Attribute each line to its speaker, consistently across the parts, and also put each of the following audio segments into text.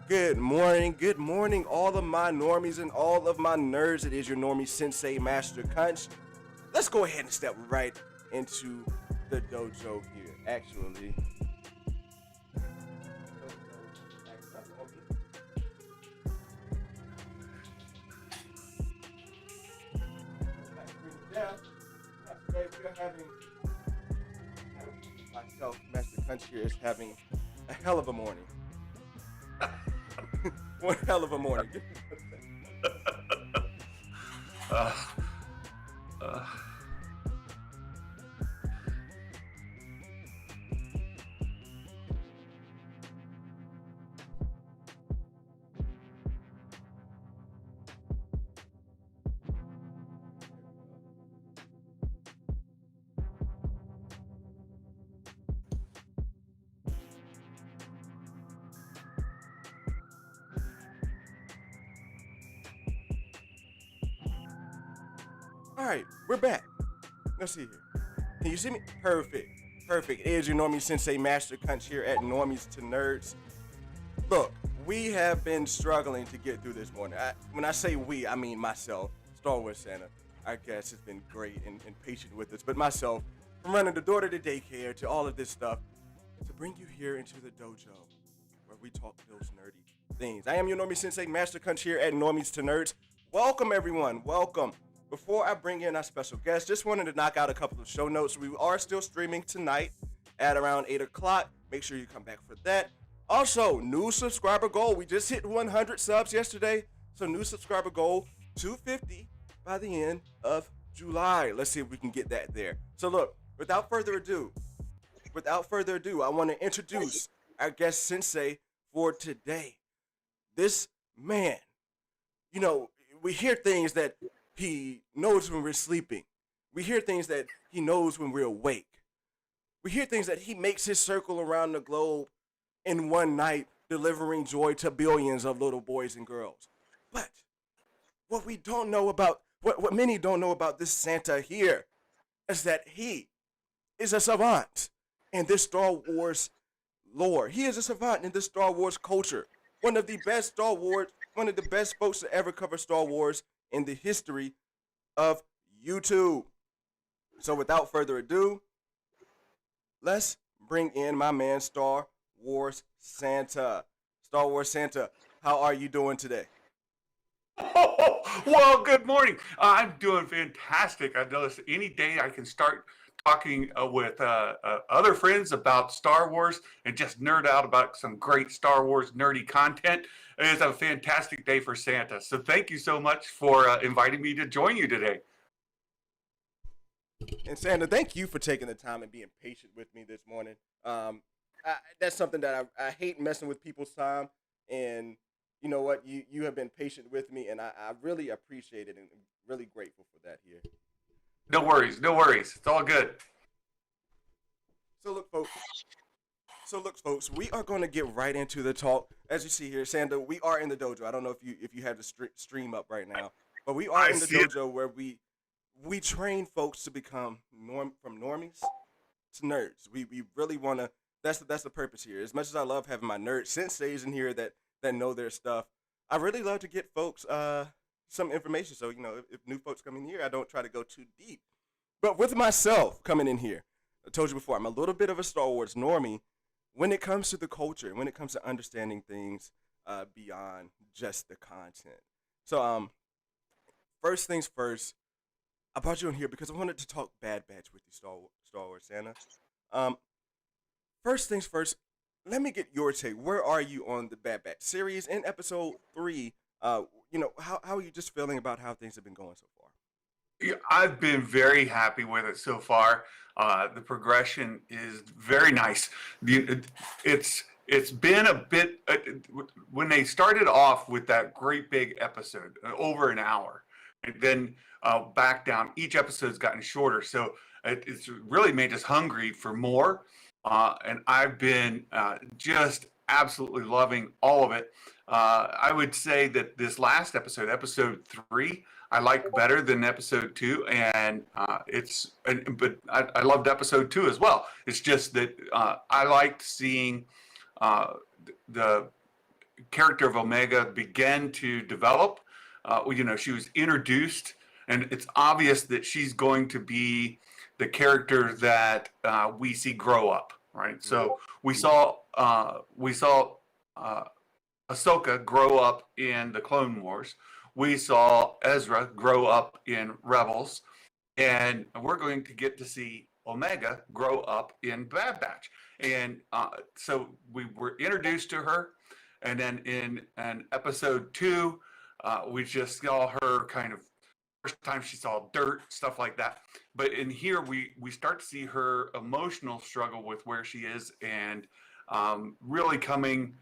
Speaker 1: good morning, all of my normies and all of my nerds. It is your normie sensei, Master Kunch. Let's go ahead and step right into the dojo here. Actually, today we are having myself, Master Kunch here, is having a hell of a morning. One hell of a morning.
Speaker 2: uh, uh,
Speaker 1: All right, we're back. Let's see here. Can you see me? Perfect. Perfect. It is your Normie Sensei Master Kunch here at Normies to Nerds. Look, we have been struggling to get through this morning. When I say we, I mean myself, Star Wars Santa. Our guest has been great and patient with us. But myself, from running the daughter to daycare to all of this stuff, to bring you here into the dojo where we talk those nerdy things. I am your Normie Sensei Master Kunch here at Normies to Nerds. Welcome, everyone. Welcome. Before I bring in our special guest, just wanted to knock out a couple of show notes. We are still streaming tonight at around 8 o'clock. Make sure you come back for that. Also, new subscriber goal. We just hit 100 subs yesterday. So new subscriber goal, 250 by the end of July. Let's see if we can get that there. So look, without further ado, I want to introduce our guest sensei for today. This man, we hear things that he knows when we're sleeping. We hear things that he knows when we're awake. We hear things that he makes his circle around the globe in one night, delivering joy to billions of little boys and girls. But what we don't know about, what many don't know about this Santa here is that he is a savant in this Star Wars lore. He is a savant in this Star Wars culture. One of the best folks to ever cover Star Wars in the history of YouTube. So without further ado, let's bring in my man Star Wars Santa. Star Wars Santa, how are you doing today?
Speaker 2: Oh, well, good morning. I'm doing fantastic. I noticed any day I can start talking with other friends about Star Wars and just nerd out about some great Star Wars nerdy content. It's a fantastic day for Santa. So thank you so much for inviting me to join you today.
Speaker 1: And Santa, thank you for taking the time and being patient with me this morning. That's something that I hate messing with people's time. And you know what? You have been patient with me, and I really appreciate it and really grateful for that here.
Speaker 2: No worries, no worries. It's all good.
Speaker 1: So look, folks, we are going to get right into the talk. As you see here, Santa, we are in the dojo. I don't know if you have the stream up right now, but we are in the dojo where we train folks to become from normies to nerds. We really want to. That's the purpose here. As much as I love having my nerd senseis in here that know their stuff, I really love to get folks some information. So if new folks come in here, I don't try to go too deep. But with myself coming in here, I told you before, I'm a little bit of a Star Wars normie when it comes to the culture, when it comes to understanding things beyond just the content. So first things first, I brought you in here because I wanted to talk Bad Batch with you, Star Wars Santa. First things first, let me get your take. Where are you on the Bad Batch series in episode 3? How are you just feeling about how things have been going so far?
Speaker 2: Yeah, I've been very happy with it so far. The progression is very nice. It's been a bit when they started off with that great big episode, over an hour, and then back down. Each episode's gotten shorter, so it's really made us hungry for more. And I've been just absolutely loving all of it. I would say that this last episode, episode 3, I like better than episode 2, and but I loved episode 2 as well. It's just that I liked seeing the character of Omega began to develop. She was introduced, and it's obvious that she's going to be the character that we see grow up, right? So we saw Ahsoka grow up in the Clone Wars. We saw Ezra grow up in Rebels, and we're going to get to see Omega grow up in Bad Batch. And so we were introduced to her, and then in episode 2, we just saw her kind of first time she saw dirt, stuff like that. But in here, we start to see her emotional struggle with where she is, and really coming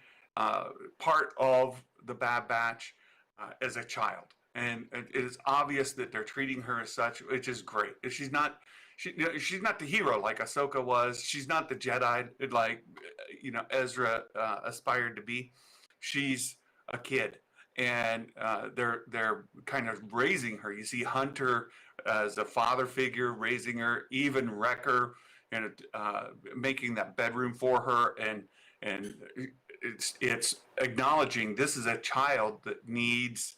Speaker 2: part of the Bad Batch as a child. And it is obvious that they're treating her as such, which is great. She's not the hero like Ahsoka was. She's not the Jedi like Ezra aspired to be. She's a kid, and they're kind of raising her. You see Hunter as a father figure raising her, even Wrecker, and making that bedroom for her, and it's acknowledging this is a child that needs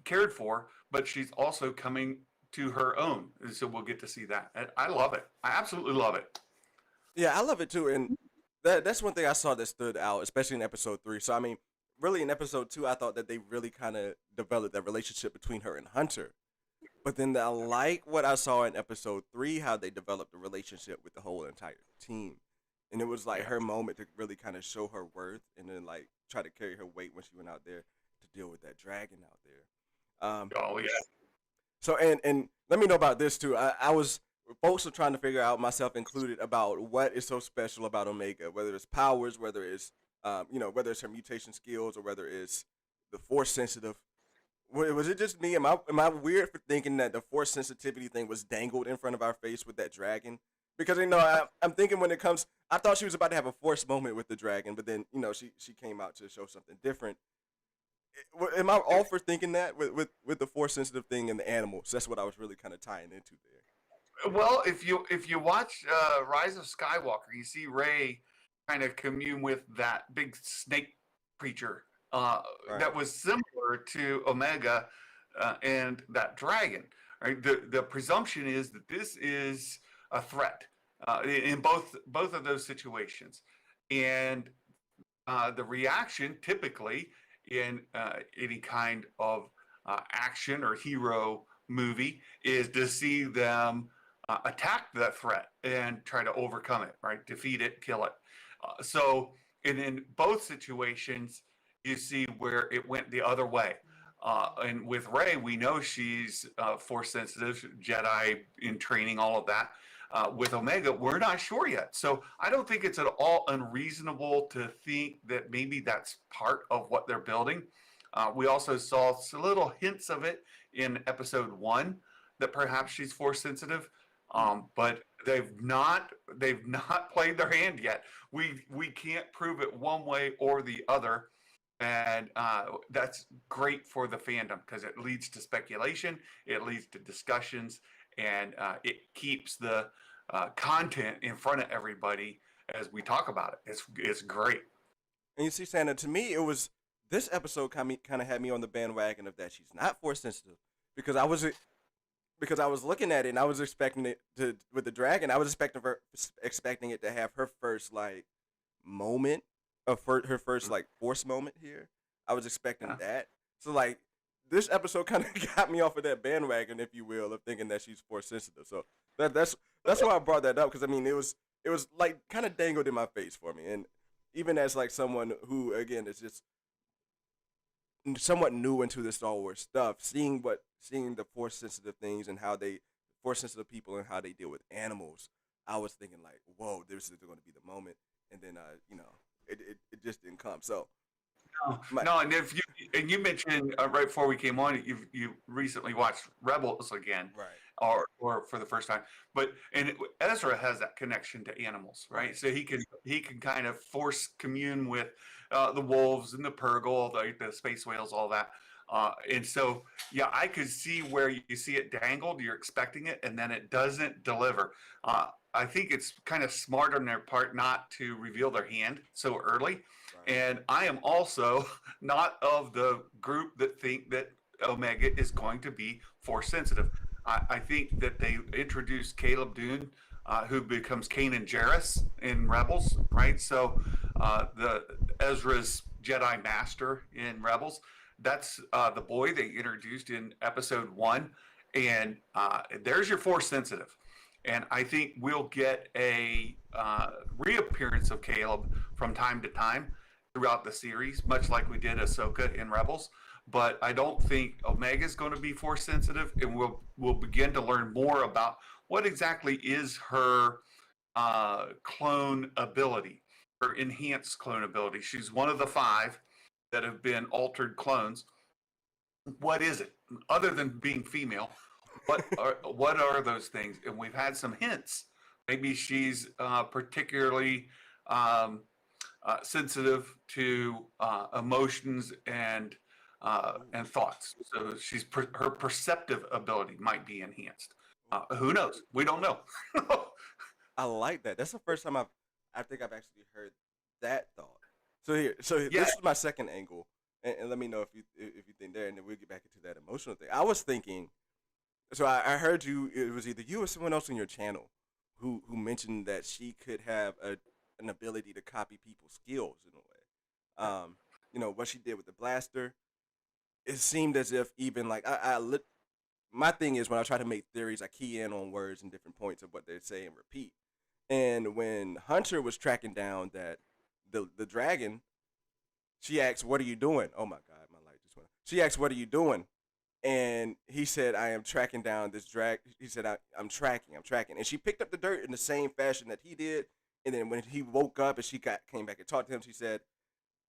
Speaker 2: cared for, but she's also coming to her own. And so we'll get to see that. And I love it. I absolutely love it.
Speaker 1: Yeah, I love it too, and that's one thing I saw that stood out, especially in episode 3. So I mean, really in episode 2, I thought that they really kind of developed that relationship between her and Hunter. But then I like what I saw in episode 3, how they developed the relationship with the whole entire team. And it was like her moment to really kind of show her worth, and then like try to carry her weight when she went out there to deal with that dragon out there.
Speaker 2: Oh yeah.
Speaker 1: So and let me know about this too. I was folks are trying to figure out, myself included, about what is so special about Omega, whether it's powers, whether it's whether it's her mutation skills, or whether it's the Force sensitive. Was it just me? Am I weird for thinking that the Force sensitivity thing was dangled in front of our face with that dragon? Because I'm thinking when it comes, I thought she was about to have a Force moment with the dragon, but then she came out to show something different. Am I all for thinking that with the Force sensitive thing and the animals? That's what I was really kind of tying into there.
Speaker 2: Well, if you watch Rise of Skywalker, you see Rey kind of commune with that big snake creature
Speaker 1: Right.
Speaker 2: that was similar to Omega and that dragon. Right? The presumption is that this is a threat in both of those situations, and the reaction typically in any kind of action or hero movie is to see them attack that threat and try to overcome it, right? Defeat it, kill it. So, and in both situations, you see where it went the other way. And with Rey, we know she's Force sensitive, Jedi in training, all of that. With Omega, we're not sure yet. So I don't think it's at all unreasonable to think that maybe that's part of what they're building. We also saw little hints of it in episode 1 that perhaps she's Force sensitive, but they've not played their hand yet. We can't prove it one way or the other. And that's great for the fandom because it leads to speculation, it leads to discussions, and it keeps the content in front of everybody as we talk about it. It's great.
Speaker 1: And you see, Santa, to me, it was this episode kind of had me on the bandwagon of that she's not Force sensitive, because I was looking at it and I was expecting it to, with the dragon, I was expecting it to have her first like moment of her first like Force moment here. I was expecting that. So like this episode kind of got me off of that bandwagon, if you will, of thinking that she's Force sensitive. So that's why I brought that up, because I mean it was like kind of dangled in my face for me, and even as like someone who again is just somewhat new into the Star Wars stuff, seeing the Force sensitive things and how they Force sensitive people and how they deal with animals, I was thinking like, whoa, this is going to be the moment, and then it just didn't come. So
Speaker 2: no, and you mentioned right before we came on, you recently watched Rebels again,
Speaker 1: right,
Speaker 2: or for the first time, and Ezra has that connection to animals, right? So he can kind of force commune with the wolves and the Purgle, the space whales, all that. And so, yeah, I could see where you see it dangled, you're expecting it, and then it doesn't deliver. I think it's kind of smart on their part not to reveal their hand so early.
Speaker 1: Right.
Speaker 2: And I am also not of the group that think that Omega is going to be force sensitive. I think that they introduced Caleb Dune, who becomes Kanan Jarrus in Rebels, right? So the Ezra's Jedi Master in Rebels. That's the boy they introduced in Episode 1, and there's your force sensitive. And I think we'll get a reappearance of Caleb from time to time throughout the series, much like we did Ahsoka in Rebels. But I don't think Omega is going to be force sensitive, and we'll begin to learn more about what exactly is her clone ability, her enhanced clone ability. She's one of the 5 that have been altered clones. What is it other than being female? What are those things? And we've had some hints. Maybe she's particularly sensitive to emotions and thoughts. So her perceptive ability might be enhanced. Who knows? We don't know.
Speaker 1: I like that. That's the first time I think I've actually heard that thought. So
Speaker 2: Yeah.
Speaker 1: this is my second angle, and let me know if you think there, and then we'll get back into that emotional thing. I was thinking, so I heard you. It was either you or someone else on your channel who mentioned that she could have an ability to copy people's skills in a way. What she did with the blaster. It seemed as if even like I look. My thing is when I try to make theories, I key in on words and different points of what they say and repeat. And when Hunter was tracking down that the dragon, she asked, "What are you doing?" Oh my God, my light just went. She asked, "What are you doing?" And he said, "I am tracking down this drag." He said, I'm tracking, And she picked up the dirt in the same fashion that he did. And then when he woke up and she came back and talked to him, she said,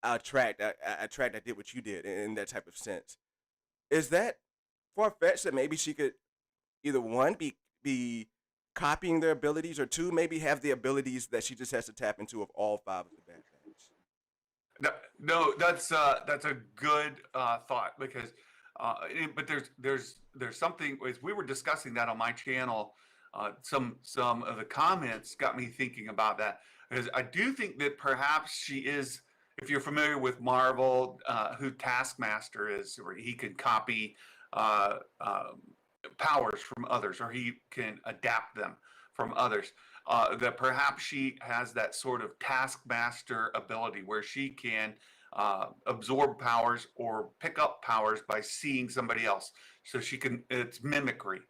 Speaker 1: "I tracked, I tracked, I did what you did," in that type of sense. Is that far fetched that maybe she could either one be copying their abilities, or two maybe have the abilities that she just has to tap into of all 5 of the Bad Batch?
Speaker 2: No, that's a good thought because, but there's something as we were discussing that on my channel. Some of the comments got me thinking about that because I do think that perhaps she is. If you're familiar with Marvel, who Taskmaster is, where he can copy uh, powers from others, or he can adapt them from others. That perhaps she has that sort of taskmaster ability where she can absorb powers or pick up powers by seeing somebody else. So it's mimicry.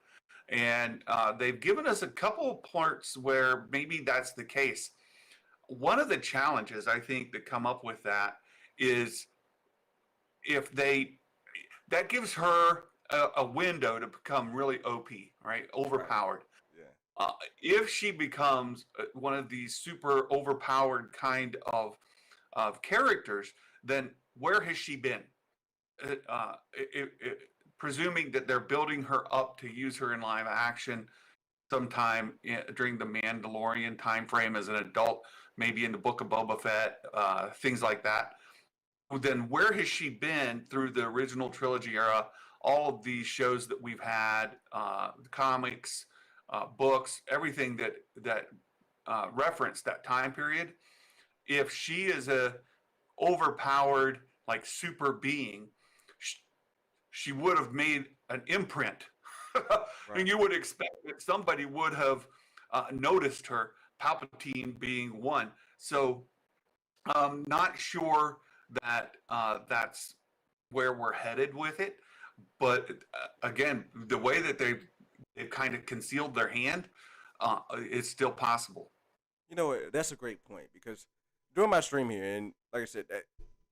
Speaker 2: And they've given us a couple parts where maybe that's the case. One of the challenges I think that come up with that is if that gives her a window to become really OP, right? Overpowered.
Speaker 1: Yeah.
Speaker 2: If she becomes one of these super overpowered kind of characters, then where has she been? Presuming that they're building her up to use her in live action sometime during the Mandalorian time frame as an adult, maybe in the Book of Boba Fett, things like that. Then where has she been through the original trilogy era? All of these shows that we've had, comics, books, everything that reference that time period. If she is a overpowered, like super being, she would have made an imprint,
Speaker 1: Right.
Speaker 2: and you would expect that somebody would have noticed her. Palpatine being one. So I'm not sure that that's where we're headed with it. But again, the way that they've kind of concealed their hand, it's still possible.
Speaker 1: That's a great point because during my stream here, and like I said,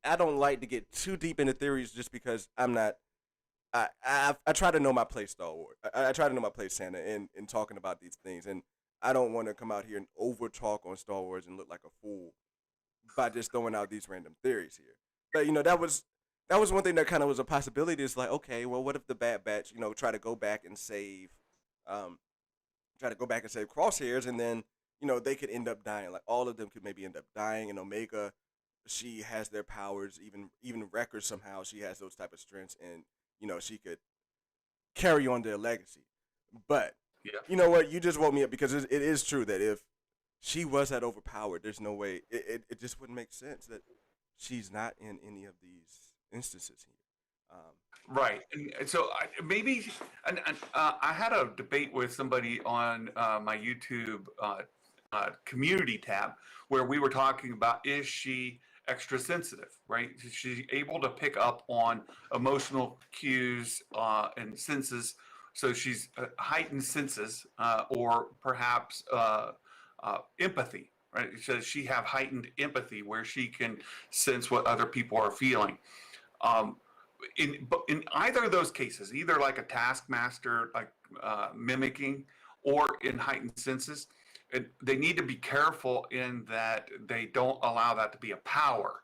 Speaker 1: I don't like to get too deep into theories just because I'm not. I try to know my place, Star Wars. I try to know my place, Santa, in talking about these things, and I don't want to come out here and over talk on Star Wars and look like a fool by just throwing out these random theories here. But that was one thing that kind of was a possibility. It's like, okay, well, what if the Bad Batch, try to go back and save, um, Crosshairs, and then they could end up dying. Like all of them could maybe end up dying, and Omega she has their powers, even Wrecker somehow she has those type of strengths, and she could carry on their legacy. But
Speaker 2: Yeah.
Speaker 1: you know what? You just woke me up because it is true that if she was that overpowered, there's no way it just wouldn't make sense that she's not in any of these instances here.
Speaker 2: Right. And so maybe, I had a debate with somebody on my YouTube community tab where we were talking about, is she extra sensitive, right? Is she able to pick up on emotional cues and senses? So she's heightened senses, or perhaps empathy, right? So she have heightened empathy where she can sense what other people are feeling. Um, in either of those cases, either like a taskmaster, like mimicking, or in heightened senses, they need to be careful in that they don't allow that to be a power.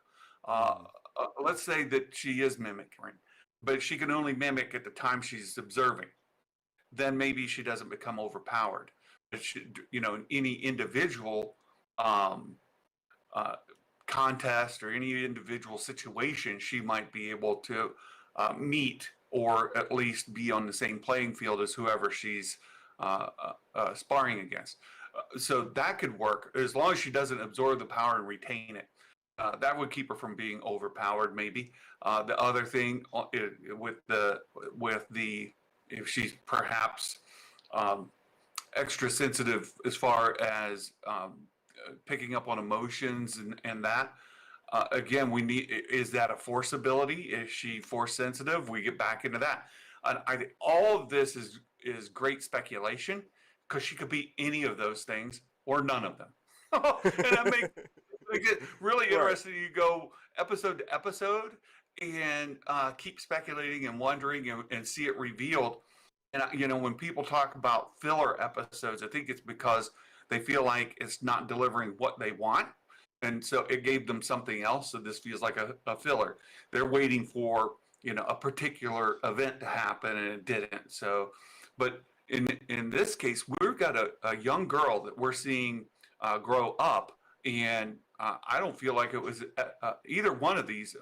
Speaker 2: Uh,
Speaker 1: Mm,
Speaker 2: let's say that she is mimicking, but she can only mimic at the time she's observing. Then maybe she doesn't become overpowered. But she, in any individual um, uh, contest or any individual situation, she might be able to meet or at least be on the same playing field as whoever she's sparring against. So that could work as long as she doesn't absorb the power and retain it. That would keep her from being overpowered. Maybe the other thing with the if she's perhaps um, extra sensitive as far as picking up on emotions and that. Again, we need, is that a force ability? Is she force sensitive? We get back into that. And I think all of this is great speculation because she could be any of those things or none of them. And that makes it really
Speaker 1: right.
Speaker 2: interesting. You go episode to episode and keep speculating and wondering and see it revealed. And when people talk about filler episodes, I think it's because they feel like it's not delivering what they want, and so it gave them something else. So this feels like a filler. They're waiting for a particular event to happen, and it didn't. So, but in this case, we've got a young girl that we're seeing grow up, and I don't feel like it was either one of these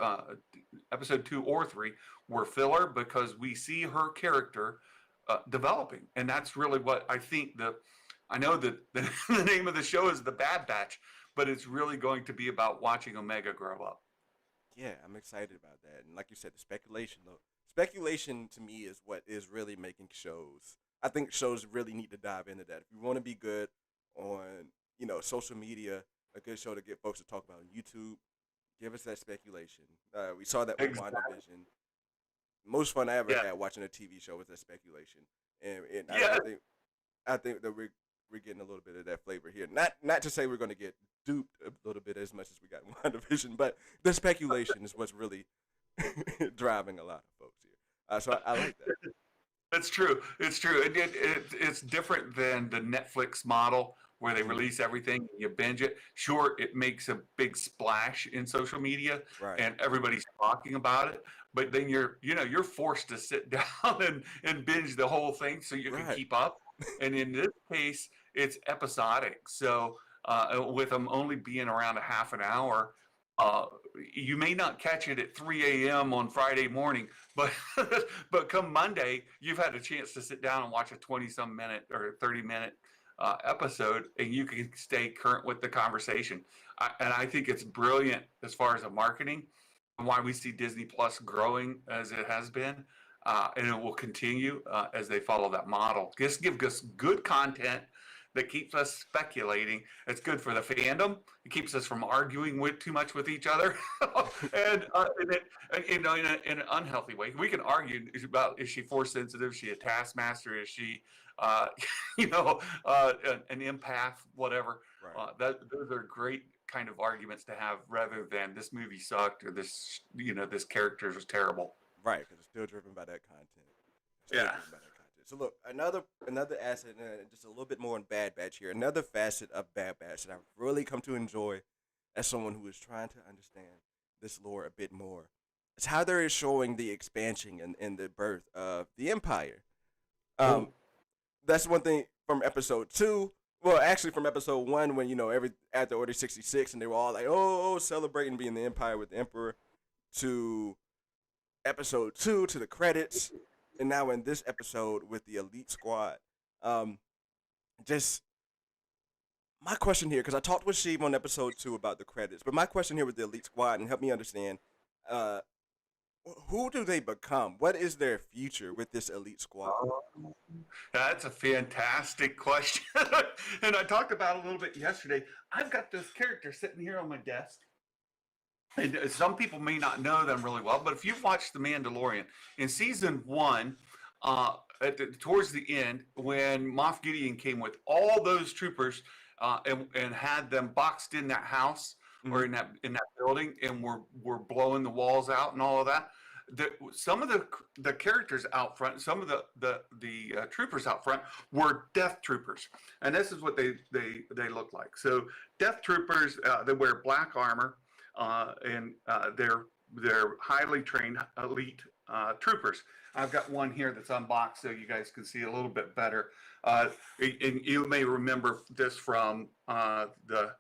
Speaker 2: episode 2 or 3 were filler because we see her character developing, and that's really what I think. I know that the name of the show is The Bad Batch, but it's really going to be about watching Omega grow up.
Speaker 1: Yeah, I'm excited about that. And like you said, the speculation though. Speculation to me is what is really making shows. I think shows really need to dive into that. If you want to be good on, social media, a good show to get folks to talk about on YouTube, give us that speculation. We saw that with
Speaker 2: Exactly.
Speaker 1: WandaVision. Most fun I ever
Speaker 2: Yeah.
Speaker 1: had watching a TV show was that speculation. And
Speaker 2: Yeah.
Speaker 1: I think that we're getting a little bit of that flavor here. Not to say we're going to get duped a little bit as much as we got in WandaVision, but the speculation is what's really driving a lot of folks here. So I like that.
Speaker 2: It's true. It's true. It's different than the Netflix model where they
Speaker 1: Mm,
Speaker 2: release everything and you binge it. Sure, it makes a big splash in social media
Speaker 1: right,
Speaker 2: and everybody's talking about it, but then you're forced to sit down and binge the whole thing so you can
Speaker 1: right,
Speaker 2: keep up. And in this case, it's episodic. So with them only being around a half an hour, uh, you may not catch it at 3 a.m. on Friday morning, but but come Monday, you've had a chance to sit down and watch a 20-some minute or 30-minute episode, and you can stay current with the conversation. And I think it's brilliant as far as the marketing and why we see Disney Plus growing as it has been, and it will continue as they follow that model. Just give us good content that keeps us speculating. It's good for the fandom. It keeps us from arguing too much with each other, in an unhealthy way. We can argue about, is she force sensitive? Is she a taskmaster? Is she, uh, an empath? Whatever.
Speaker 1: right,
Speaker 2: Those are great kind of arguments to have rather than this movie sucked or this character was terrible.
Speaker 1: right. Because it's still driven by that content. Still
Speaker 2: Yeah.
Speaker 1: driven by that content. So look, another asset, and just a little bit more on Bad Batch here. Another facet of Bad Batch that I've really come to enjoy as someone who is trying to understand this lore a bit more. It's how they're showing the expansion and the birth of the Empire. Um,
Speaker 2: Oh,
Speaker 1: that's one thing from episode 2. Well, actually, from episode 1, when after Order 66, and they were all like, "Oh, celebrating being the Empire with the Emperor," to episode 2 to the credits, and now in this episode with the Elite Squad. Um, just my question here, because I talked with Sheeb on episode 2 about the credits, but my question here with the Elite Squad, and help me understand, uh, who do they become? What is their future with this Elite Squad?
Speaker 2: That's a fantastic question. And I talked about it a little bit yesterday. I've got this character sitting here on my desk. And some people may not know them really well, but if you've watched The Mandalorian, in season 1, towards the end, when Moff Gideon came with all those troopers and had them boxed in that house or in that building, and were blowing the walls out and all of that. Some of the characters out front, some of the troopers out front were Death Troopers, and this is what they look like. So Death Troopers, they wear black armor, and they're highly trained elite troopers. I've got one here that's unboxed so you guys can see a little bit better. And you may remember this from the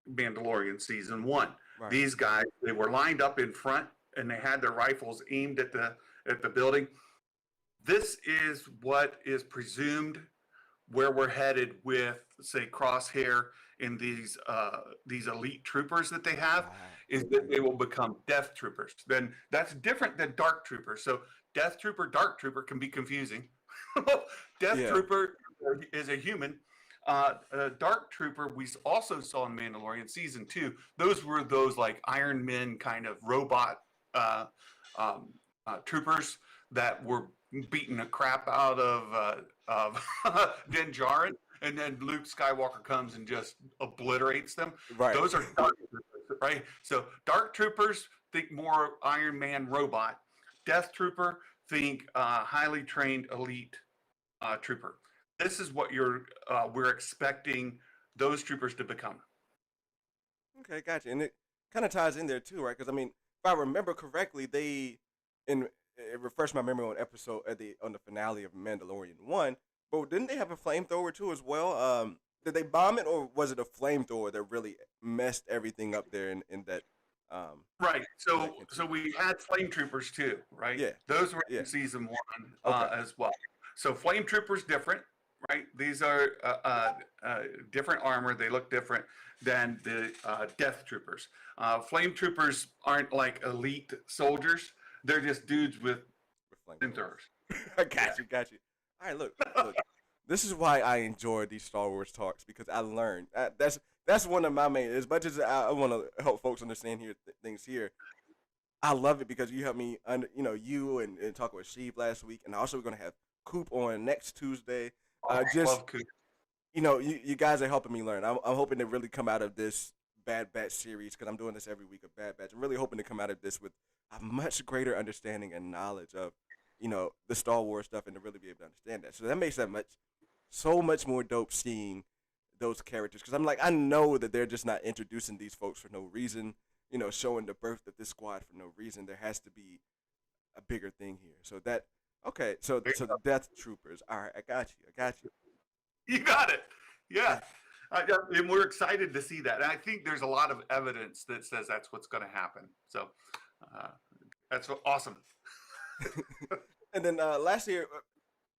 Speaker 2: Mandalorian season 1. Right. These guys, they were lined up in front and they had their rifles aimed at the building. This is what is presumed where we're headed with, say, Crosshair and these elite troopers that they have, is that they will become Death Troopers. Then that's different than Dark Troopers. So Death Trooper, Dark Trooper can be confusing. Death Trooper is a human. Dark Trooper, we also saw in Mandalorian season 2. Those were those like Iron Men kind of robot troopers that were beating the crap out of Din Djarin, and then Luke Skywalker comes and just obliterates them. Right. Those are Dark Troopers, right? So Dark Troopers, think more Iron Man robot. Death Trooper, think highly trained elite trooper. This is what we're expecting those troopers to become.
Speaker 1: Okay, gotcha. And it kind of ties in there too, right? Because I mean, if I remember correctly, it refreshed my memory on on the finale of Mandalorian 1. But didn't they have a flamethrower too as well? Did they bomb it, or was it a flamethrower that really messed everything up there in that?
Speaker 2: Right. So we had flame troopers too, right? Yeah. Those were in season 1 as well. So flame troopers different, right? These are different armor. They look different than the Death Troopers. Flame troopers aren't like elite soldiers. They're just dudes with flamethrowers.
Speaker 1: I got you. All right, look. This is why I enjoy these Star Wars talks, because I learned. That's one of my main. As much as I want to help folks understand things here, I love it because you helped me. You and talk with Sheep last week, and also we're gonna have Coop on next Tuesday.
Speaker 2: Love Coop.
Speaker 1: You guys are helping me learn. I'm hoping to really come out of this Bad Batch series, because I'm doing this every week of Bad Batch. I'm really hoping to come out of this with a much greater understanding and knowledge of the Star Wars stuff, and to really be able to understand that. So that makes that so much more dope seeing those characters, because I'm like, I know that they're just not introducing these folks for no reason, showing the birth of this squad for no reason. There has to be a bigger thing here. So the Death Troopers. All right, I got you.
Speaker 2: You got it. Yeah. And we're excited to see that. And I think there's a lot of evidence that says that's what's going to happen. So that's awesome.
Speaker 1: And then last year,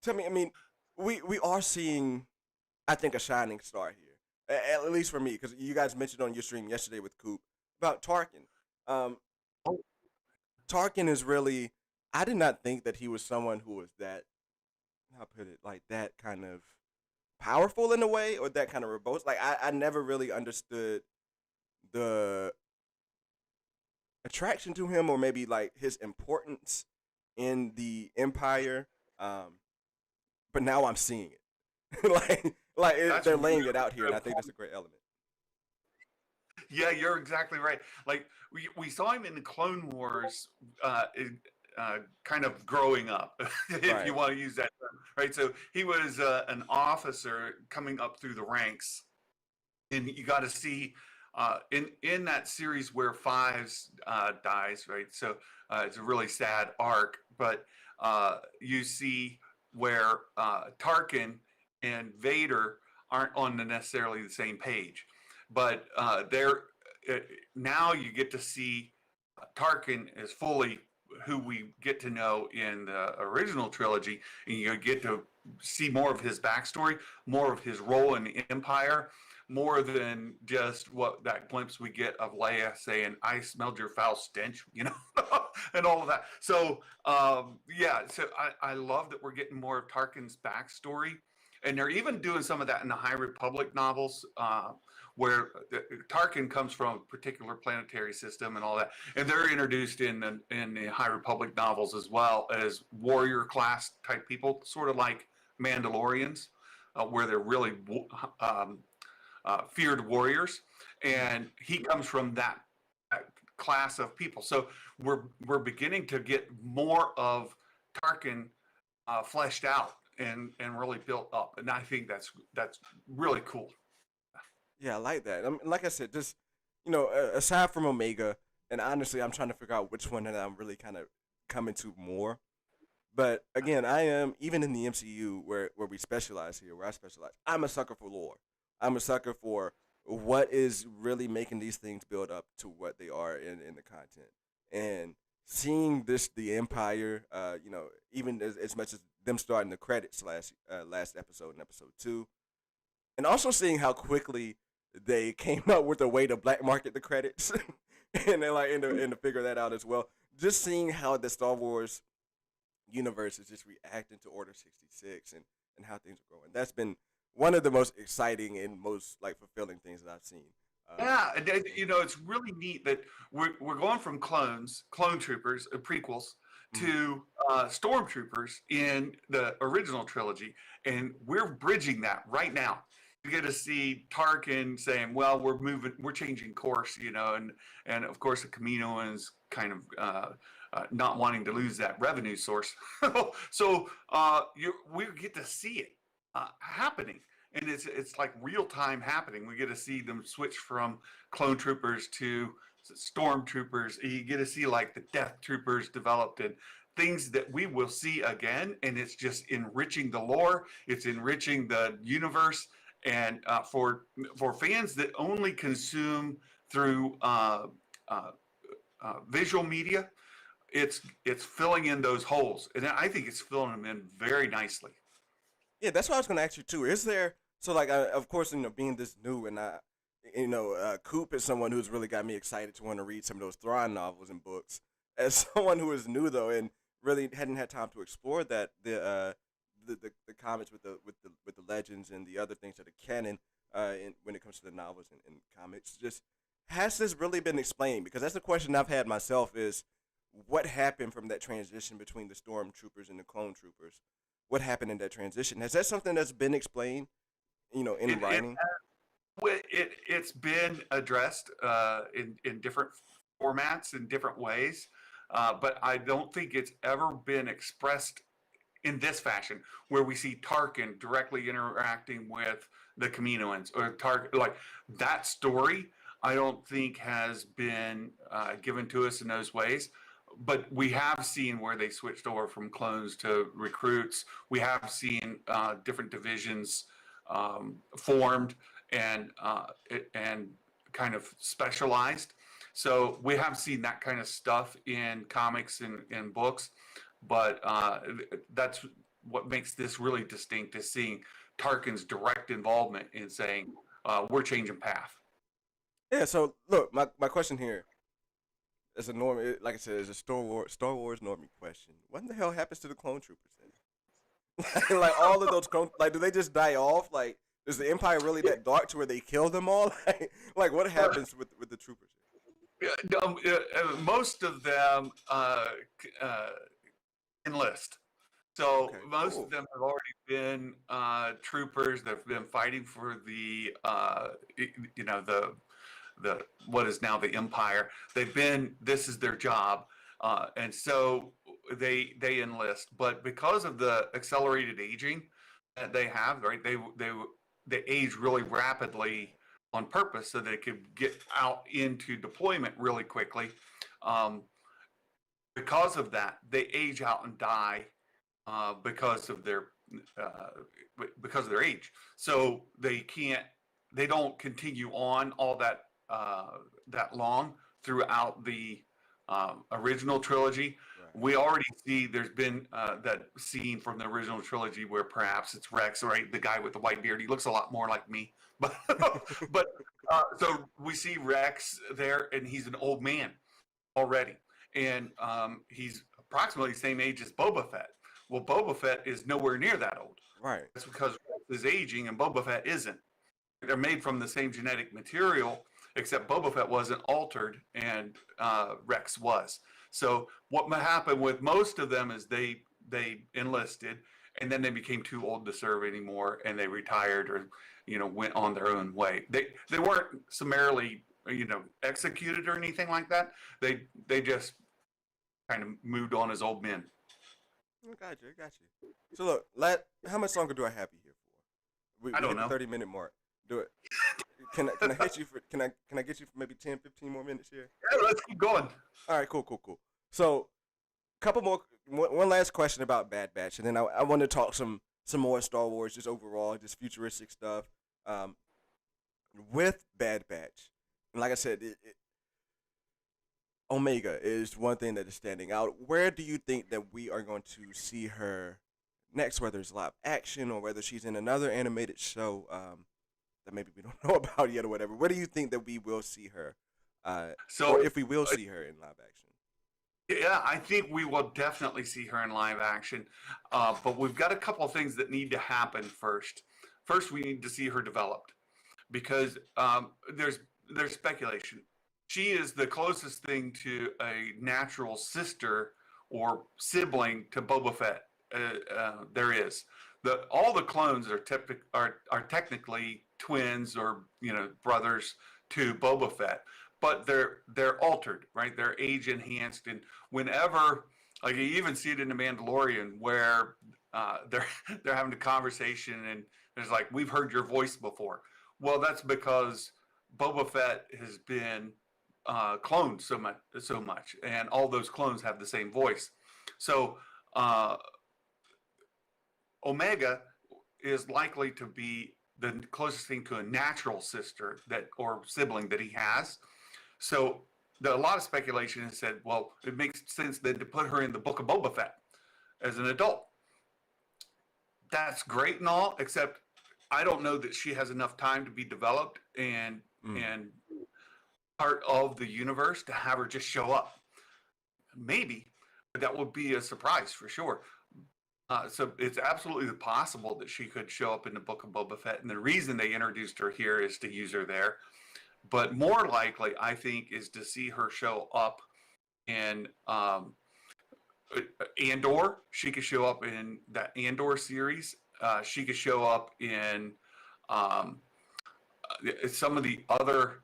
Speaker 1: tell me, I mean, we are seeing, I think, a shining star here, at least for me, because you guys mentioned on your stream yesterday with Coop about Tarkin. Tarkin is really, I did not think that he was someone who was that, how put it, like that kind of powerful in a way, or that kind of robust. Like I never really understood the attraction to him, or maybe like his importance in the Empire. But now I'm seeing it. They're laying it out here, and I think that's a great element.
Speaker 2: Yeah, you're exactly right. Like we saw him in the Clone Wars, kind of growing up, if you want to use that term, right? So he was an officer coming up through the ranks, and you got to see in that series where Fives dies, right? So it's a really sad arc, but you see where Tarkin and Vader aren't on necessarily the same page, but they're now you get to see Tarkin is fully who we get to know in the original trilogy, and you get to see more of his backstory, more of his role in the Empire, more than just what that glimpse we get of Leia saying, "I smelled your foul stench," and all of that. So, yeah, so I love that we're getting more of Tarkin's backstory. And they're even doing some of that in the High Republic novels, where Tarkin comes from a particular planetary system and all that, and they're introduced in the High Republic novels as well as warrior class type people, sort of like Mandalorians, where they're really feared warriors, and he comes from that class of people. So we're beginning to get more of Tarkin fleshed out and really built up, and I think that's really cool.
Speaker 1: Yeah, I like that. Like I said, just aside from Omega, and honestly, I'm trying to figure out which one that I'm really kind of coming to more. But again, I am even in the MCU where we specialize here, where I specialize. I'm a sucker for lore. I'm a sucker for what is really making these things build up to what they are in the content. And seeing the Empire, even as much as them starting the credits last episode in episode 2, and also seeing how quickly they came up with a way to black market the credits, and then and to figure that out as well. Just seeing how the Star Wars universe is just reacting to Order 66 and how things are going. That's been one of the most exciting and most fulfilling things that I've seen.
Speaker 2: Yeah, and it's really neat that we're going from clone troopers, prequels, to stormtroopers in the original trilogy, and we're bridging that right now. You get to see Tarkin saying, "Well, we're changing course," and of course the Kaminoans kind of not wanting to lose that revenue source. So we get to see it happening, and it's like real time happening. We get to see them switch from clone troopers to stormtroopers. You get to see like the Death Troopers developed and things that we will see again, and it's just enriching the lore. It's enriching the universe, and for fans that only consume through visual media, it's filling in those holes, and I think it's filling them in very nicely.
Speaker 1: Yeah, that's what I was gonna ask you too. Is there of course being this new and Coop is someone who's really got me excited to want to read some of those Thrawn novels and books. As someone who is new though and really hadn't had time to explore that the comics with the legends and the other things that are canon when it comes to the novels and comics, just has this really been explained? Because that's the question I've had myself: is what happened from that transition between the stormtroopers and the clone troopers? What happened in that transition? Has that something that's been explained, in writing?
Speaker 2: It's been addressed in different formats in different ways, but I don't think it's ever been expressed in this fashion, where we see Tarkin directly interacting with the Kaminoans or Tarkin. Like that story, I don't think has been given to us in those ways. But we have seen where they switched over from clones to recruits. We have seen different divisions formed and kind of specialized. So we have seen that kind of stuff in comics and books. But that's what makes this really distinct, is seeing Tarkin's direct involvement in saying, we're changing path.
Speaker 1: Yeah. So look, my question here, as a normie, like I said, is a Star Wars normie question. What in the hell happens to the clone troopers then? Like all of those clone, do they just die off? Like, is the Empire really that dark to where they kill them all? Like what happens with the troopers?
Speaker 2: Most of them enlist. So
Speaker 1: Okay,
Speaker 2: most
Speaker 1: cool.
Speaker 2: of them have already been troopers. They've been fighting for the the what is now the Empire. This is their job, and so they enlist. But because of the accelerated aging that they have, right? They age really rapidly on purpose so they could get out into deployment really quickly. Um, because of that, they age out and die because of their because of their age. So they don't continue on all that long throughout the original trilogy.
Speaker 1: Right.
Speaker 2: We already see there's been that scene from the original trilogy where perhaps it's Rex, right? The guy with the white beard. He looks a lot more like me, but so we see Rex there, and he's an old man already, and he's approximately the same age as Boba Fett. Well, Boba Fett is nowhere near that old.
Speaker 1: Right.
Speaker 2: That's because Rex is aging and Boba Fett isn't. They're made from the same genetic material, except Boba Fett wasn't altered and Rex was. So what happened with most of them is they enlisted and then they became too old to serve anymore and they retired or went on their own way. They weren't summarily executed or anything like that. They just kind of moved on as old men.
Speaker 1: I got you. So look, how much longer do I have you here for?
Speaker 2: I don't know.
Speaker 1: 30-minute mark. Do it. Can I hit you for? Can I get you for maybe 10, 15 more minutes here?
Speaker 2: Yeah, let's keep going.
Speaker 1: All right, cool. So, one last question about Bad Batch, and then I want to talk some more Star Wars, just overall, just futuristic stuff. With Bad Batch, and like I said, Omega is one thing that is standing out. Where do you think that we are going to see her next? Whether it's live action or whether she's in another animated show that maybe we don't know about yet or whatever. Where do you think that we will see her? Or if we will see her in live action?
Speaker 2: Yeah, I think we will definitely see her in live action. But we've got a couple of things that need to happen first. First, we need to see her developed because there's speculation. She is the closest thing to a natural sister or sibling to Boba Fett there is. All the clones are technically twins or brothers to Boba Fett, but they're altered, right? They're age enhanced, and whenever, like, you even see it in The Mandalorian where they're having a conversation and there's like, we've heard your voice before. Well, that's because Boba Fett has been cloned so much, and all those clones have the same voice. So Omega is likely to be the closest thing to a natural sister or sibling that he has. So a lot of speculation has said, well, it makes sense then to put her in the Book of Boba Fett as an adult. That's great and all, except I don't know that she has enough time to be developed and part of the universe to have her just show up. Maybe, but that would be a surprise for sure. So it's absolutely possible that she could show up in the Book of Boba Fett, and the reason they introduced her here is to use her there. But more likely, I think, is to see her show up in Andor. She could show up in that Andor series. She could show up in some of the other.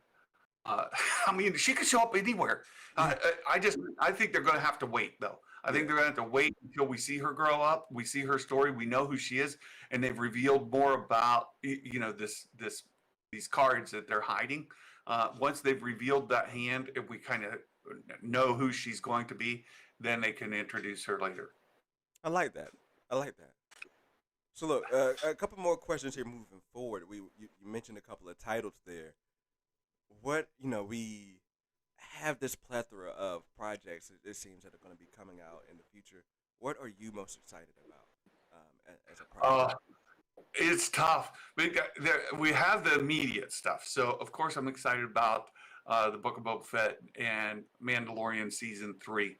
Speaker 2: I mean, she could show up anywhere. I think they're going to have to wait, though. I think they're going to have to wait until we see her grow up. We see her story. We know who she is, and they've revealed more about these cards that they're hiding. Once they've revealed that hand, if we kind of know who she's going to be, then they can introduce her later.
Speaker 1: I like that. So look, a couple more questions here moving forward. You mentioned a couple of titles there. What we have this plethora of projects, it seems, that are going to be coming out in the future. What are you most excited about as a project?
Speaker 2: It's tough. We have the immediate stuff. So, of course, I'm excited about the Book of Boba Fett and Mandalorian Season 3.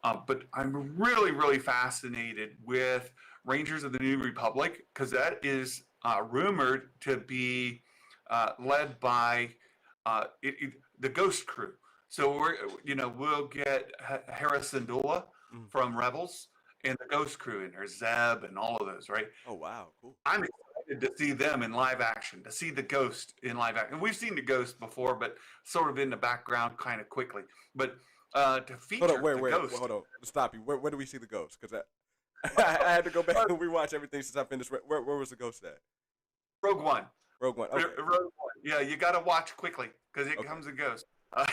Speaker 2: But I'm really, really fascinated with Rangers of the New Republic, because that is rumored to be led by the Ghost Crew. So we'll get Hera Syndulla from Rebels and the Ghost Crew in there, Zeb and all of those, right?
Speaker 1: Oh wow, cool!
Speaker 2: I'm excited to see them in live action, to see the Ghost in live action. And we've seen the Ghost before, but sort of in the background, kind of quickly. But to feature the Ghost.
Speaker 1: Hold on, stop you. Where do we see the Ghost? Because I had to go back and rewatch everything since I finished. Where was the Ghost at?
Speaker 2: Rogue One.
Speaker 1: Okay.
Speaker 2: Rogue One. Yeah, you got to watch quickly because it comes and goes.
Speaker 1: All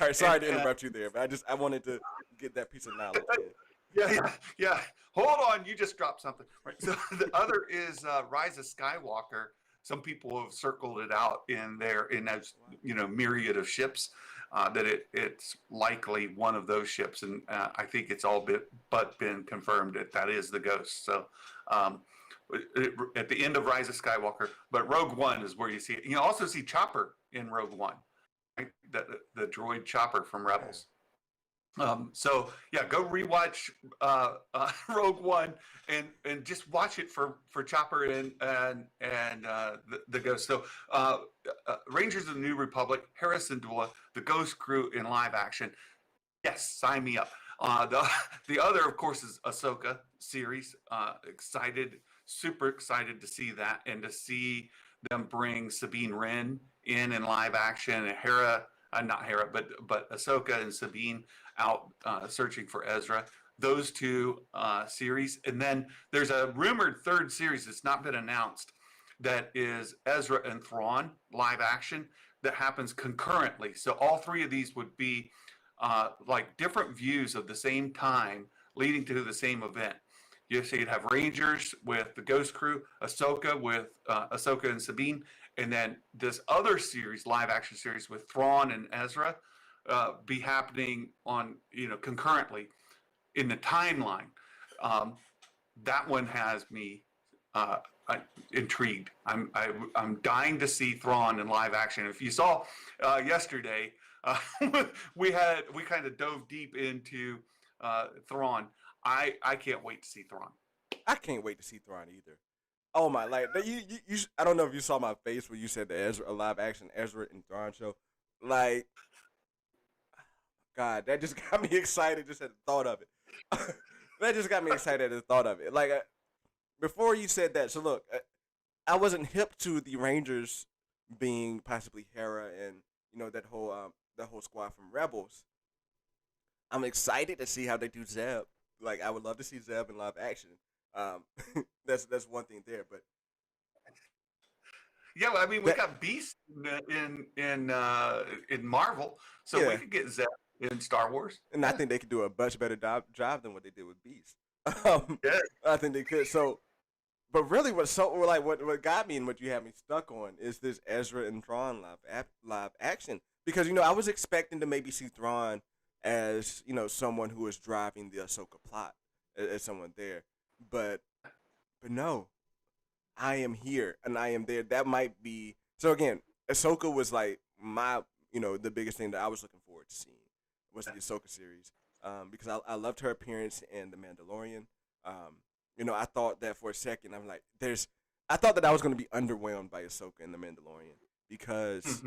Speaker 1: right, sorry to interrupt you there, but I wanted to get that piece of knowledge.
Speaker 2: Yeah. Hold on, you just dropped something. Right. So the other is Rise of Skywalker. Some people have circled it out in those myriad of ships. That it's likely one of those ships, and I think it's all but been confirmed that is the Ghost. So at the end of Rise of Skywalker, but Rogue One is where you see it. You also see Chopper in Rogue One, right? The droid Chopper from Rebels. So yeah, go rewatch Rogue One and just watch it for Chopper and the Ghost. So Rangers of the New Republic, Hera Syndulla, the Ghost crew in live action. Yes, sign me up. The other, of course, is Ahsoka series. Super excited to see that and to see them bring Sabine Wren in live action, and Hera, not Hera, but Ahsoka and Sabine out searching for Ezra. Those two series, and then there's a rumored third series that's not been announced. That is Ezra and Thrawn live action that happens concurrently. So all three of these would be like different views of the same time leading to the same event. You see, you'd have Rangers with the Ghost Crew, Ahsoka with Ahsoka and Sabine, and then this other series, live action series with Thrawn and Ezra, be happening on concurrently in the timeline. That one has me intrigued. I'm dying to see Thrawn in live action. If you saw yesterday, we kind of dove deep into Thrawn. I can't wait to see Thrawn.
Speaker 1: I can't wait to see Thrawn either. Oh my, like you I don't know if you saw my face when you said the Ezra, a live action Ezra and Thrawn show. Like, God, that just got me excited just at the thought of it. That just got me excited at the thought of it. Like, before you said that, so look, I wasn't hip to the Rangers being possibly Hera and that whole squad from Rebels. I'm excited to see how they do Zeb. Like, I would love to see Zeb in live action. That's one thing there, but
Speaker 2: yeah, I mean we got Beast in Marvel, so we could get Zeb in Star Wars,
Speaker 1: and I think they could do a much better job than what they did with Beast.
Speaker 2: Yeah.
Speaker 1: I think they could. So, but really, what got me and what you had me stuck on is this Ezra and Thrawn live action, because I was expecting to maybe see Thrawn as someone who is driving the Ahsoka plot, as someone there, but no, I am here and I am there. That might be so. Again, Ahsoka was like my the biggest thing that I was looking forward to seeing was the Ahsoka series, because I loved her appearance in The Mandalorian. I thought that for a second. I'm like, I thought that I was going to be underwhelmed by Ahsoka in The Mandalorian, because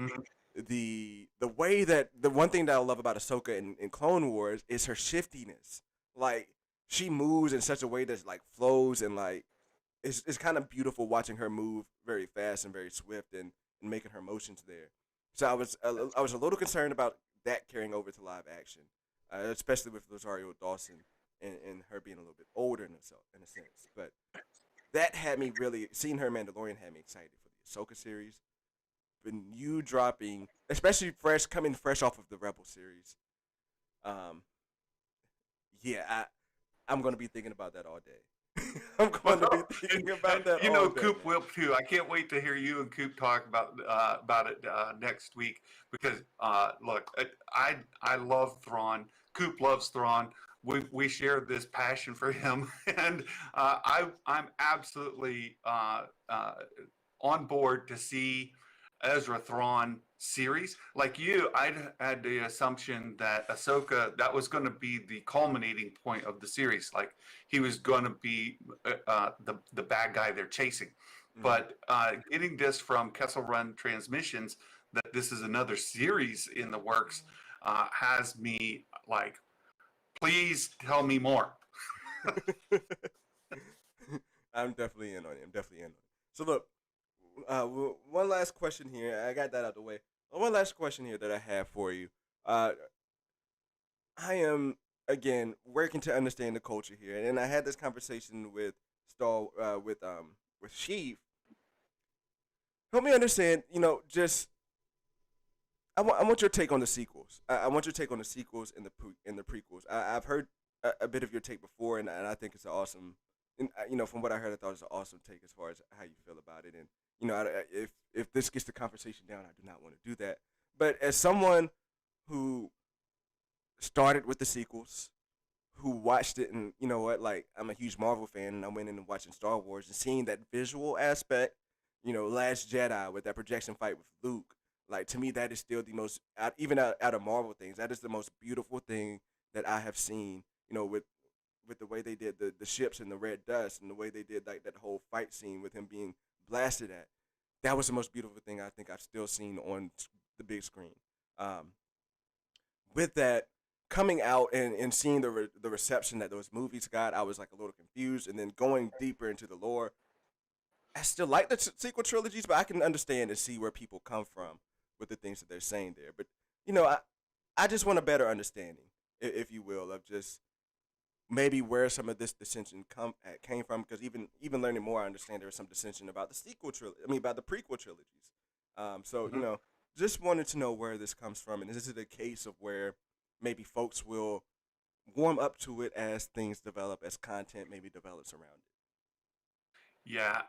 Speaker 1: the way that the one thing that I love about Ahsoka in Clone Wars is her shiftiness. Like, she moves in such a way that's like flows, and like it's kind of beautiful watching her move very fast and very swift, and making her motions there. So I was a little concerned about that carrying over to live action, especially with Rosario Dawson and her being a little bit older in a sense. But that had me really, seeing her Mandalorian had me excited for the Ahsoka series. When you dropping, especially coming fresh off of the Rebel series, I'm gonna be thinking about that all day. I'm going to be thinking about that.
Speaker 2: Coop will too. I can't wait to hear you and Coop talk about it next week, because look, I love Thrawn. Coop loves Thrawn. We share this passion for him, and I'm absolutely on board to see Ezra Thrawn series. Like you, I had the assumption that Ahsoka, that was going to be the culminating point of the series. Like, he was going to be the bad guy they're chasing. Mm-hmm. But getting this from Kessel Run Transmissions, that this is another series in the works, has me like, please tell me more.
Speaker 1: I'm definitely in on it. So look, one last question here. I got that out of the way. One last question here that I have for you. I am, again, working to understand the culture here, and I had this conversation with Sheev. Help me understand. Just I want your take on the sequels. I want your take on the sequels and the prequels. I've heard a bit of your take before, and I think it's an awesome. And from what I heard, I thought it was an awesome take as far as how you feel about it. And if this gets the conversation down, I do not want to do that. But as someone who started with the sequels, who watched it, and you know what, like I'm a huge Marvel fan, and I went in and watching Star Wars and seeing that visual aspect, Last Jedi with that projection fight with Luke, like to me that is still the most, even out of Marvel things, that is the most beautiful thing that I have seen. With the way they did the ships and the red dust and the way they did like that whole fight scene with him being blasted at, that was the most beautiful thing I think I've still seen on the big screen. Um, with that coming out and seeing the reception that those movies got, I was like a little confused. And then going deeper into the lore, I still like the sequel trilogies, but I can understand and see where people come from with the things that they're saying there. But I just want a better understanding, if you will, of just maybe where some of this dissension came from. Because even learning more, I understand there was some dissension about the sequel trilogy. I mean, about the prequel trilogies. So just wanted to know where this comes from, and is it a case of where maybe folks will warm up to it as things develop, as content maybe develops around it?
Speaker 2: Yeah,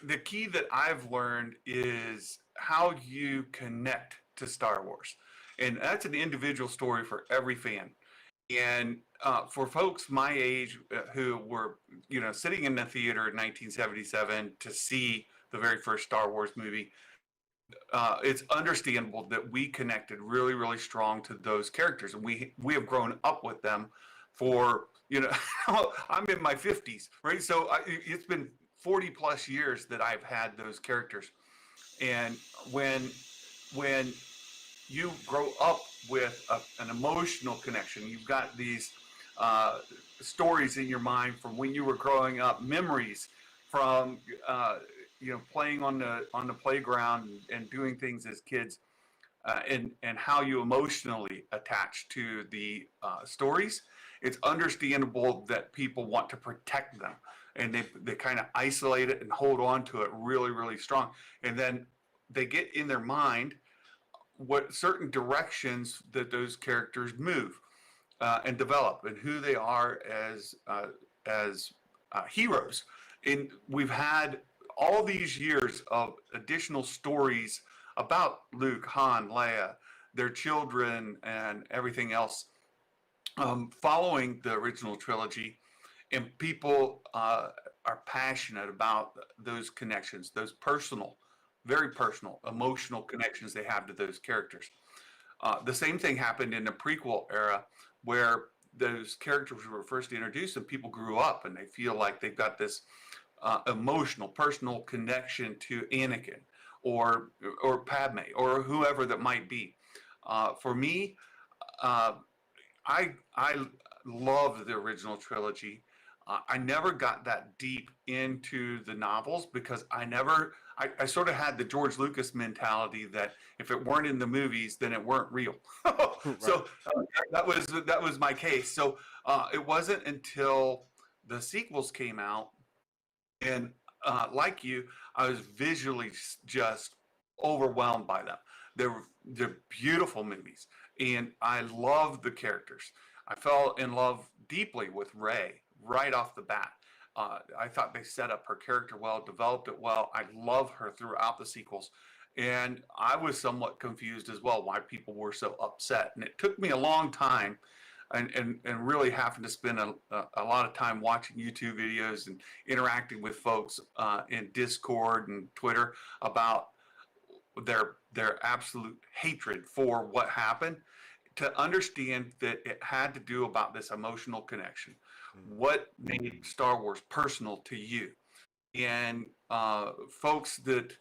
Speaker 2: the key that I've learned is how you connect to Star Wars, and that's an individual story for every fan. And for folks my age who were, sitting in the theater in 1977 to see the very first Star Wars movie, it's understandable that we connected really, really strong to those characters, and we have grown up with them for I'm in my 50s, right? So it's been 40 plus years that I've had those characters, and when you grow up with an emotional connection, you've got these stories in your mind from when you were growing up, memories from playing on the playground and doing things as kids, and how you emotionally attach to the stories. It's understandable that people want to protect them, and they kind of isolate it and hold on to it really, really strong, and then they get in their mind what certain directions that those characters move and develop, and who they are as heroes. And we've had all these years of additional stories about Luke, Han, Leia, their children, and everything else, following the original trilogy, and people are passionate about those connections, those personal, very personal, emotional connections they have to those characters. The same thing happened in the prequel era, where those characters were first introduced and people grew up and they feel like they've got this emotional, personal connection to Anakin or Padme or whoever that might be. For me, I loved the original trilogy. I never got that deep into the novels because I sort of had the George Lucas mentality that if it weren't in the movies, then it weren't real.
Speaker 1: Right.
Speaker 2: So that was my case. So it wasn't until the sequels came out, and like you, I was visually just overwhelmed by them. They're beautiful movies, and I loved the characters. I fell in love deeply with Rey right off the bat. I thought they set up her character well, developed it well. I love her throughout the sequels. And I was somewhat confused as well why people were so upset. And it took me a long time, and really having to spend a lot of time watching YouTube videos and interacting with folks in Discord and Twitter about their absolute hatred for what happened, to understand that it had to do about this emotional connection. What made Star Wars personal to you? And folks that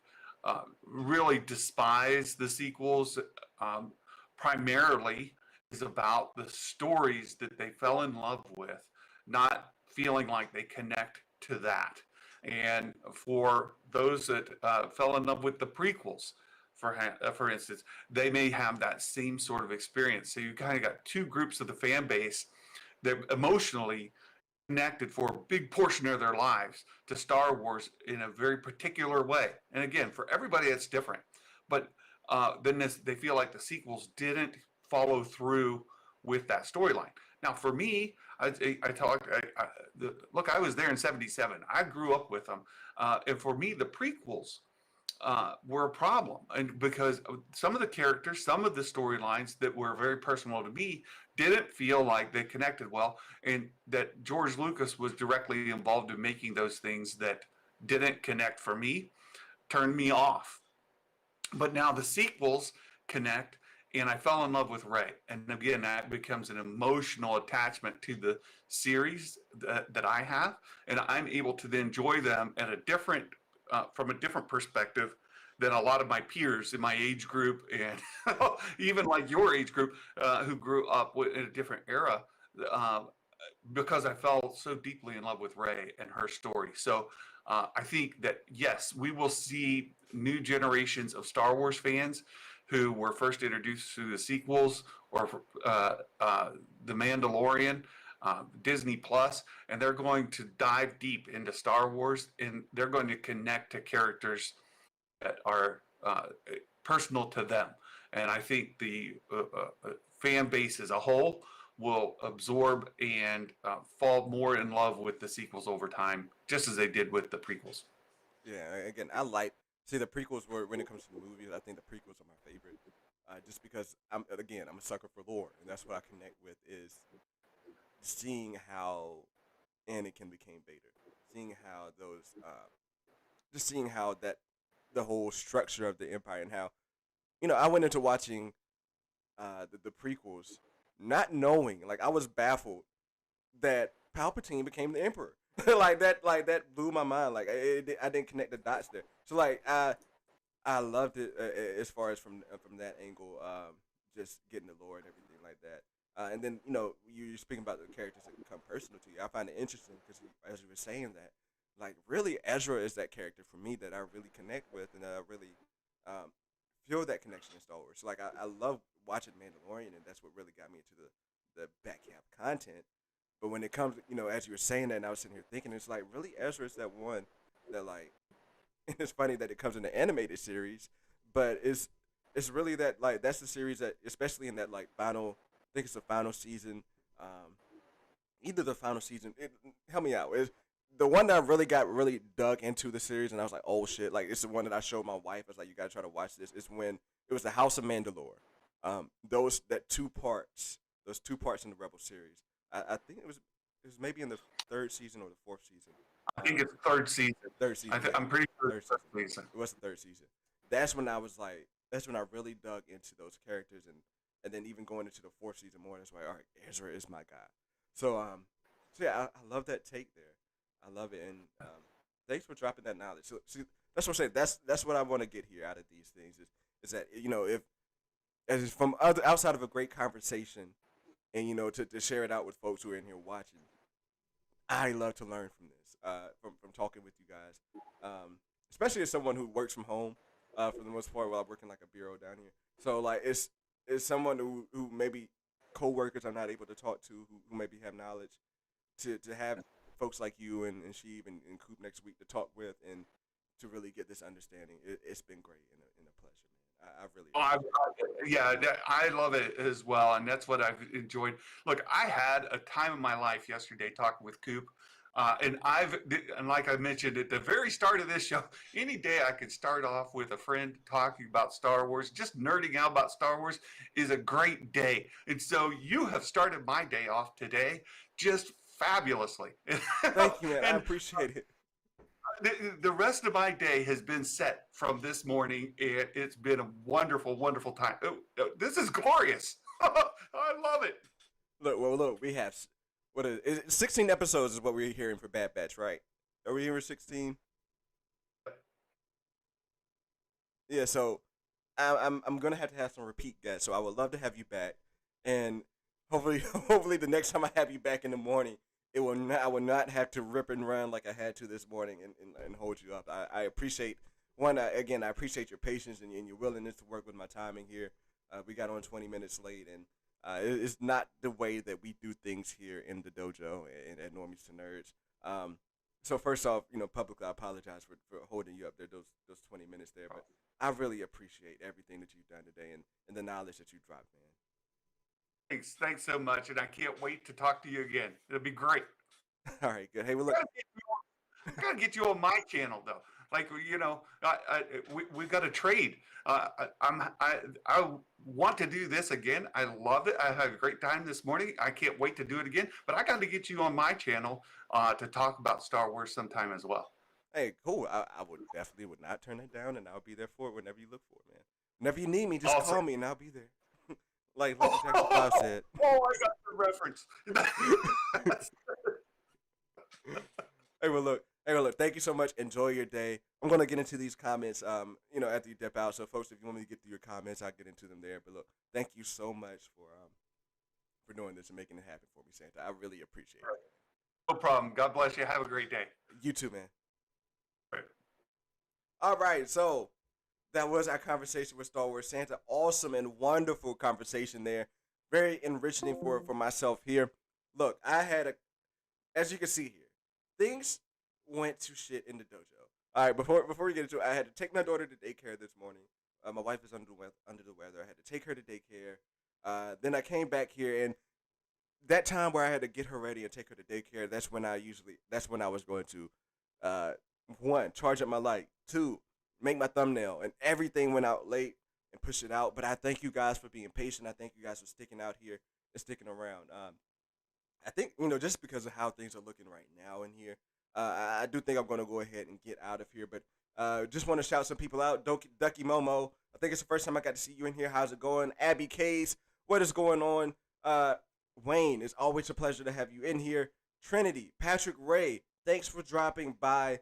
Speaker 2: really despise the sequels, primarily is about the stories that they fell in love with, not feeling like they connect to that. And for those that fell in love with the prequels, for instance, they may have that same sort of experience. So you kind of got two groups of the fan base that emotionally connected for a big portion of their lives to Star Wars in a very particular way. And again, for everybody, it's different. But then they feel like the sequels didn't follow through with that storyline. Now, for me, I talked. Look, I was there in '77. I grew up with them, and for me, the prequels were a problem, and because some of the characters, some of the storylines that were very personal to me, didn't feel like they connected well, and that George Lucas was directly involved in making those things that didn't connect for me, turned me off. But now the sequels connect, and I fell in love with Ray. And again, that becomes an emotional attachment to the series that I have, and I'm able to then enjoy them at a different, from a different perspective than a lot of my peers in my age group, and even like your age group, who grew up in a different era. Uh, because I fell so deeply in love with Ray and her story. So I think that yes, we will see new generations of Star Wars fans who were first introduced through the sequels or the Mandalorian, Disney Plus, and they're going to dive deep into Star Wars, and they're going to connect to characters that are personal to them. And I think the fan base as a whole will absorb and fall more in love with the sequels over time, just as they did with the prequels.
Speaker 1: Yeah, again, I like see the prequels were when it comes to the movies. I think the prequels are my favorite, just because I'm a sucker for lore, and that's what I connect with is seeing how Anakin became Vader, seeing how those, just seeing how that the whole structure of the Empire and how I went into watching the prequels not knowing, like I was baffled that Palpatine became the Emperor. Like that blew my mind. Like I didn't connect the dots there. So like I loved it as far as from that angle, just getting the lore and everything like that. And then you're speaking about the characters that become personal to you. I find it interesting because as you were saying that, like really Ezra is that character for me that I really connect with and that I really um, feel that connection in Star Wars. So, like I love watching Mandalorian and that's what really got me into the back half content. But when it comes, as you were saying that, and I was sitting here thinking, it's like really Ezra is that one that like, and it's funny that it comes in the animated series, but it's really that like that's the series that, especially in that like final, I think it's the final season, um, either the final season. Help me out. It's the one that I really got really dug into the series, and I was like, oh shit! Like it's the one that I showed my wife. I was like, you gotta try to watch this. It's when it was the House of Mandalore. Those that two parts, those two parts in the Rebel series. I think it was maybe in the third season or the fourth season.
Speaker 2: I think
Speaker 1: Um,
Speaker 2: it's third season.
Speaker 1: third season, yeah,
Speaker 2: I'm pretty sure
Speaker 1: third
Speaker 2: it's third
Speaker 1: season.
Speaker 2: season.
Speaker 1: It was the third season. That's when I was like, that's when I really dug into those characters, and then even going into the fourth season more. That's why, all right, Ezra is my guy. So so yeah, I love that take there. I love it, and thanks for dropping that knowledge. So see, that's what I'm saying. That's what I want to get here out of these things is that if as from other outside of a great conversation, and to share it out with folks who are in here watching, I love to learn from this, from talking with you guys, especially as someone who works from home, for the most part while I'm working like a bureau down here. So like it's someone who maybe coworkers I'm not able to talk to who maybe have knowledge to have folks like you and Sheev and Coop next week to talk with and to really get this understanding. It's been great and a pleasure, man. I really
Speaker 2: Oh, yeah, I love it as well, and that's what I've enjoyed. Look, I had a time in my life yesterday talking with Coop, and like I mentioned at the very start of this show, any day I could start off with a friend talking about Star Wars, just nerding out about Star Wars is a great day. And so you have started my day off today just fabulously.
Speaker 1: thank you, man. I
Speaker 2: And
Speaker 1: appreciate it.
Speaker 2: the rest of my day has been set from this morning, and it's been a wonderful, wonderful time. This is glorious. I love it.
Speaker 1: Look. We have what is it, 16 episodes is what we're hearing for Bad Batch, right? Are we hearing 16? Yeah. So I'm gonna have to have some repeat guests. So I would love to have you back, and hopefully hopefully the next time I have you back in the morning, I will not have to rip and run like I had to this morning and hold you up. I appreciate one again. I appreciate your patience and your willingness to work with my timing here. We got on 20 minutes late, and it's not the way that we do things here in the dojo and at Normies to Nerds. So first off, publicly I apologize for holding you up there those 20 minutes there, but I really appreciate everything that you've done today and the knowledge that you dropped, man.
Speaker 2: Thanks so much, and I can't wait to talk to you again. It'll be great.
Speaker 1: All right, good. Hey, well,
Speaker 2: I
Speaker 1: look.
Speaker 2: gotta get you on my channel though. Like we've got to trade. I want to do this again. I love it. I had a great time this morning. I can't wait to do it again. But I got to get you on my channel to talk about Star Wars sometime as well.
Speaker 1: Hey, cool. I would definitely would not turn it down, and I'll be there for it whenever you look for it, man. Whenever you need me, just
Speaker 2: Awesome.
Speaker 1: call me, and I'll be there. Like Jackson 5 said.
Speaker 2: Oh, I got the reference.
Speaker 1: Hey, well, look. Hey, well, look. Thank you so much. Enjoy your day. I'm gonna get into these comments. After you dip out. So, folks, if you want me to get through your comments, I'll get into them there. But look, thank you so much for doing this and making it happen for me, Santa. I really appreciate it.
Speaker 2: No problem. God bless you. Have a great day.
Speaker 1: You too, man.
Speaker 2: Right.
Speaker 1: All right, so that was our conversation with Star Wars Santa. Awesome and wonderful conversation there. Very enriching for myself here. Look, as you can see here, things went to shit in the dojo. All right, before we get into it, I had to take my daughter to daycare this morning. My wife is under the weather. I had to take her to daycare. Then I came back here, and that time where I had to get her ready and take her to daycare, that's when I was going to one, charge up my light, two, make my thumbnail, and everything went out late and push it out. But I thank you guys for being patient. I thank you guys for sticking out here and sticking around. I think just because of how things are looking right now in here, I do think I'm going to go ahead and get out of here. But just want to shout some people out. Ducky Momo, I think it's the first time I got to see you in here. How's it going? Abby Case, what is going on? Wayne, it's always a pleasure to have you in here. Trinity, Patrick Ray, thanks for dropping by.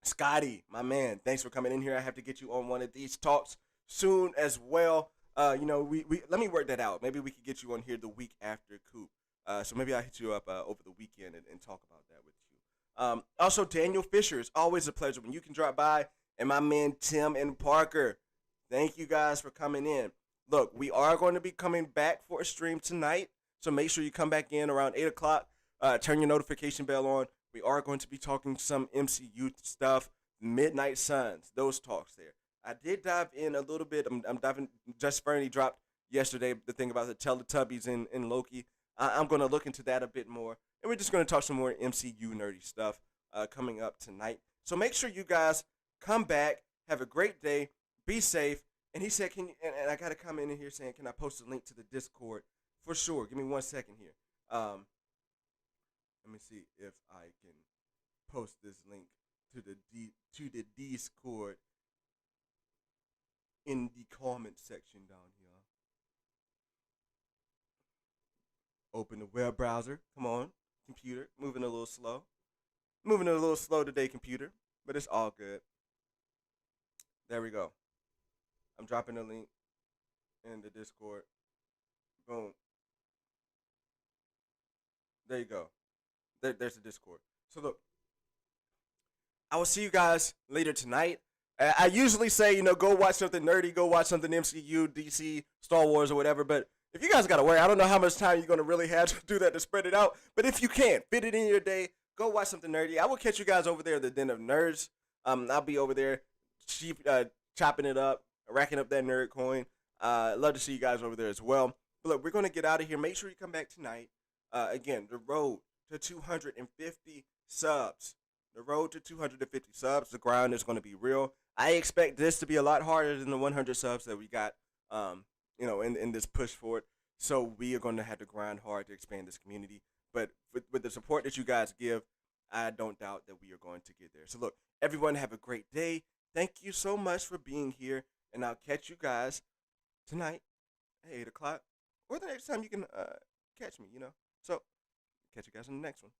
Speaker 1: Scotty, my man, thanks for coming in here. I have to get you on one of these talks soon as well. We let me work that out. Maybe we could get you on here the week after Coop. So maybe I'll hit you up over the weekend and talk about that with you. Also, Daniel Fisher, it's always a pleasure when you can drop by. And my man Tim and Parker, thank you guys for coming in. Look, we are going to be coming back for a stream tonight, so make sure you come back in around 8 o'clock. Turn your notification bell on. We are going to be talking some MCU stuff, Midnight Suns, those talks there. I did dive in a little bit. I'm diving. Just Fernie dropped yesterday the thing about the Teletubbies in Loki. I'm going to look into that a bit more, and we're just going to talk some more MCU nerdy stuff coming up tonight. So make sure you guys come back. Have a great day. Be safe. And he said, "Can you?" And I got a comment in here saying, "Can I post a link to the Discord?" For sure. Give me 1 second here. Let me see if I can post this link to the Discord in the comment section down here. Open the web browser. Come on, computer. Moving a little slow. Moving a little slow today, computer. But it's all good. There we go. I'm dropping the link in the Discord. Boom. There you go. There's the Discord. So look, I will see you guys later tonight. I usually say, go watch something nerdy, go watch something MCU, DC, Star Wars, or whatever. But if you guys got to worry, I don't know how much time you're going to really have to do that to spread it out. But if you can, fit it in your day, go watch something nerdy. I will catch you guys over there at the Den of Nerds. I'll be over there chopping it up, racking up that nerd coin. Love to see you guys over there as well. But look, we're going to get out of here. Make sure you come back tonight. Again, the road to 250 subs. The road to 250 subs. The grind is going to be real. I expect this to be a lot harder than the 100 subs that we got, in this push for it. So we are going to have to grind hard to expand this community. But with the support that you guys give, I don't doubt that we are going to get there. So look, everyone have a great day. Thank you so much for being here. And I'll catch you guys tonight at 8 o'clock. Or the next time you can catch me, So catch you guys in the next one.